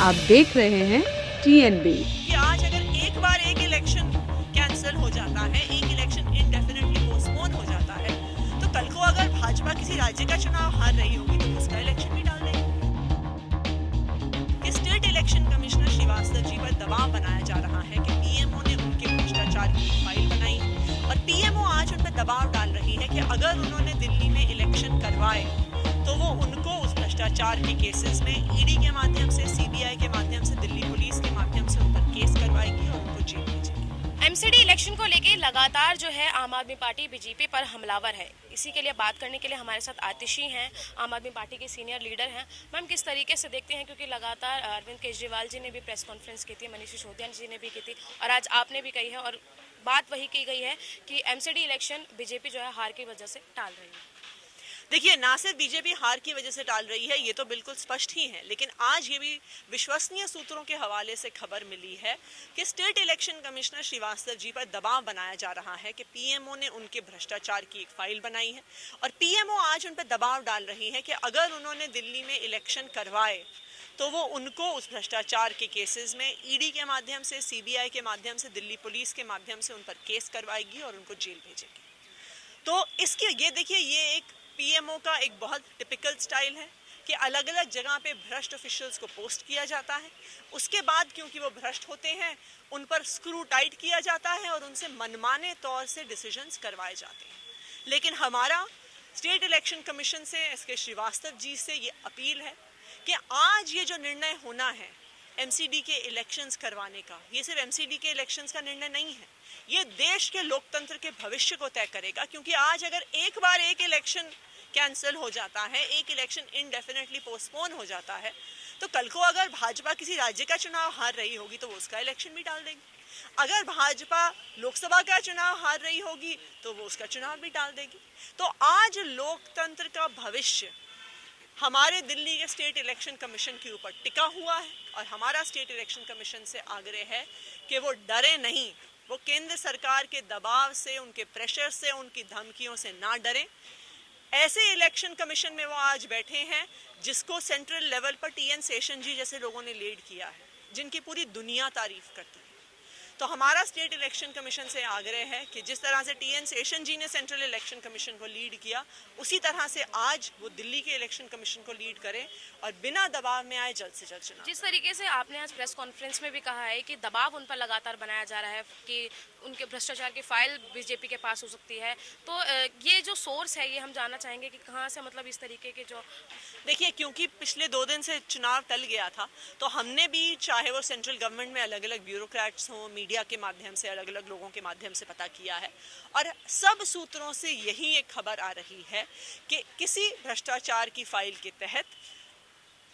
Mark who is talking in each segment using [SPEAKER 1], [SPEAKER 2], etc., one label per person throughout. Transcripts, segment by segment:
[SPEAKER 1] आप देख रहे हैं TNB।
[SPEAKER 2] कि आज अगर एक बार एक इलेक्शन कैंसिल हो जाता है, एक इलेक्शन इंडेफिनेटली पोस्टपोन हो जाता है, तो कल को अगर भाजपा किसी राज्य का चुनाव हार रही होगी तो उसका इलेक्शन भी डाल देगी। कि state election commissioner Srivastava ji पर दबाव बनाया जा रहा है कि पीएमओ ने उनके भ्रष्टाचार की फाइल बनाई और पीएमओ आज उन पर दबाव डाल रही है कि अगर उन्होंने दिल्ली में इलेक्शन करवाए तो वो उनको उस भ्रष्टाचार के केसेस में ईडी के माध्यम से, सीबीआई के माध्यम से, दिल्ली पुलिस के माध्यम से उन पर केस करवाएगी और उनको जेल भेजेगी।
[SPEAKER 3] एमसीडी इलेक्शन को लेकर लगातार जो है आम आदमी पार्टी बीजेपी पर हमलावर है। इसी के लिए बात करने के लिए हमारे साथ आतिशी हैं, आम आदमी पार्टी के सीनियर लीडर हैं। मैम, किस तरीके से देखते हैं, क्योंकि लगातार अरविंद केजरीवाल जी ने भी प्रेस कॉन्फ्रेंस की थी, मनीष सिसोदिया जी ने भी की थी और आज आपने भी कही है और बात वही की गई है कि एमसीडी इलेक्शन बीजेपी जो है हार की वजह से टाल रही है।
[SPEAKER 2] देखिए, ना सिर्फ बीजेपी हार की वजह से टाल रही है, ये तो बिल्कुल स्पष्ट ही है, लेकिन आज ये भी विश्वसनीय सूत्रों के हवाले से खबर मिली है कि state election commissioner Srivastava ji पर दबाव बनाया जा रहा है कि पीएमओ ने उनके भ्रष्टाचार की एक फाइल बनाई है और पीएमओ आज उन पर दबाव डाल रही है कि अगर उन्होंने दिल्ली में इलेक्शन करवाए तो वो उनको उस भ्रष्टाचार के केसेस में ईडी के माध्यम से, सीबीआई के माध्यम से, दिल्ली पुलिस के माध्यम से उन पर केस करवाएगी और उनको जेल भेजेगी। तो इसके ये देखिए, ये एक पीएमओ का एक बहुत टिपिकल स्टाइल है कि अलग अलग जगह पे भ्रष्ट ऑफिशियल्स को पोस्ट किया जाता है, उसके बाद क्योंकि वो भ्रष्ट होते हैं उन पर स्क्रू टाइट किया जाता है और उनसे मनमाने तौर से डिसीजंस करवाए जाते हैं। लेकिन हमारा स्टेट इलेक्शन कमीशन से, एसके श्रीवास्तव जी से ये अपील है कि आज ये जो निर्णय होना है एमसीडी के इलेक्शंस करवाने का, ये सिर्फ एमसीडी के इलेक्शंस का निर्णय नहीं है, ये देश के लोकतंत्र के भविष्य को तय करेगा। क्योंकि आज अगर एक बार एक इलेक्शन कैंसिल हो जाता है, एक इलेक्शन इनडेफिनेटली पोस्टपोन हो जाता है, तो कल को अगर भाजपा किसी राज्य का चुनाव हार रही होगी तो वो उसका इलेक्शन भी डाल देगी। अगर भाजपा लोकसभा का चुनाव हार रही होगी तो वो उसका चुनाव भी डाल देगी। तो आज लोकतंत्र का भविष्य हमारे दिल्ली के स्टेट इलेक्शन कमीशन के ऊपर टिका हुआ है और हमारा स्टेट इलेक्शन कमीशन से आग्रह है कि वो डरे नहीं, वो केंद्र सरकार के दबाव से, उनके प्रेशर से, उनकी धमकियों से ना डरें। ऐसे इलेक्शन कमीशन में वो आज बैठे हैं जिसको सेंट्रल लेवल पर टीएन शेषन जी जैसे लोगों ने लीड किया है, जिनकी पूरी दुनिया तारीफ करती है। तो हमारा स्टेट इलेक्शन कमीशन से आग्रह है कि जिस तरह से टीएन शेषन जी ने सेंट्रल इलेक्शन कमीशन को लीड किया, उसी तरह से आज वो दिल्ली के इलेक्शन कमीशन को लीड करें और बिना दबाव में आए जल्द से जल्द चुनाव।
[SPEAKER 3] जिस तरीके से आपने आज प्रेस कॉन्फ्रेंस में भी कहा है कि दबाव उन पर लगातार बनाया जा रहा है कि उनके भ्रष्टाचार की फाइल बीजेपी के पास हो सकती है, तो ये जो सोर्स है ये हम जानना चाहेंगे कि कहाँ से, मतलब इस तरीके के जो,
[SPEAKER 2] देखिए, क्योंकि पिछले 2 दिन से चुनाव टल गया था तो हमने भी, चाहे वो सेंट्रल गवर्नमेंट में अलग अलग ब्यूरोक्रेट्स हों, मीडिया के माध्यम से, अलग अलग लोगों के माध्यम से पता किया है और सब सूत्रों से यही एक खबर आ रही है कि किसी भ्रष्टाचार की फाइल के तहत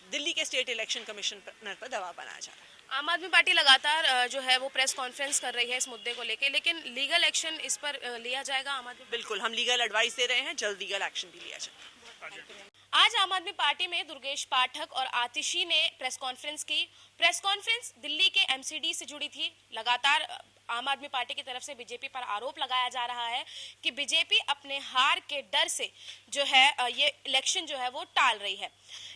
[SPEAKER 2] दिल्ली के स्टेट इलेक्शन कमिश्नर पर दबाव बनाया जा रहा है।
[SPEAKER 3] आम आदमी पार्टी लगातार जो है वो प्रेस कॉन्फ्रेंस कर रही है इस मुद्दे को लेकर, लेकिन लीगल एक्शन इस पर लिया जाएगा आम आदमी?
[SPEAKER 2] बिल्कुल, हम लीगल एडवाइस दे रहे हैं, जल्द लीगल एक्शन भी लिया जाए।
[SPEAKER 3] आज आम आदमी पार्टी में दुर्गेश पाठक और आतिशी ने प्रेस कॉन्फ्रेंस की। प्रेस कॉन्फ्रेंस दिल्ली के एमसीडी से जुड़ी थी। लगातार आम आदमी पार्टी की तरफ से बीजेपी पर आरोप लगाया जा रहा है कि बीजेपी अपने हार के डर से जो है ये इलेक्शन जो है वो टाल रही है।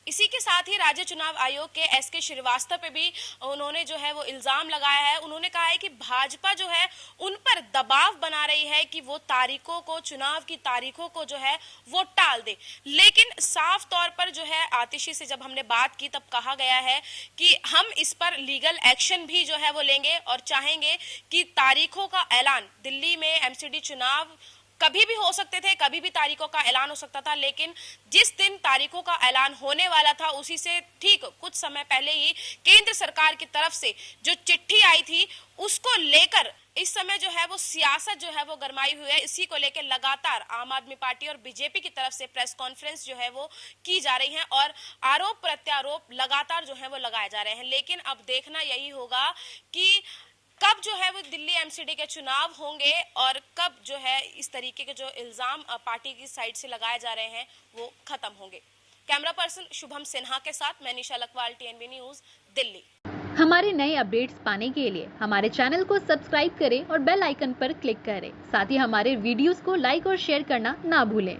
[SPEAKER 3] इसी के साथ ही राज्य चुनाव आयोग के एसके श्रीवास्तव पे भी उन्होंने जो है वो इल्जाम लगाया है। उन्होंने कहा है कि भाजपा जो है उन पर दबाव बना रही है कि वो तारीखों को, चुनाव की तारीखों को जो है वो टाल दे। लेकिन साफ तौर पर जो है आतिशी से जब हमने बात की तब कहा गया है कि हम इस पर लीगल एक्शन भी जो है वो लेंगे और चाहेंगे कि तारीखों का ऐलान, दिल्ली में एमसीडी चुनाव कभी भी हो सकते थे, कभी भी तारीखों का ऐलान हो सकता था, लेकिन जिस दिन तारीखों का ऐलान होने वाला था उसी से ठीक कुछ समय पहले ही केंद्र सरकार की तरफ से जो चिट्ठी आई थी उसको लेकर इस समय जो है वो सियासत जो है वो गरमाई हुई है। इसी को लेकर लगातार आम आदमी पार्टी और बीजेपी की तरफ से प्रेस कॉन्फ्रेंस जो है वो की जा रही है और आरोप प्रत्यारोप लगातार जो है वो लगाए जा रहे हैं। लेकिन अब देखना यही होगा कि कब जो है वो दिल्ली एमसीडी के चुनाव होंगे और कब जो है इस तरीके के जो इल्जाम पार्टी की साइड से लगाए जा रहे हैं वो खत्म होंगे। कैमरा पर्सन शुभम सिन्हा के साथ मैं निशा लकवाल, TNB न्यूज, दिल्ली।
[SPEAKER 1] हमारे नए अपडेट्स पाने के लिए हमारे चैनल को सब्सक्राइब करें और बेल आइकन पर क्लिक करें। साथ ही हमारे वीडियोस को लाइक और शेयर करना ना भूलें।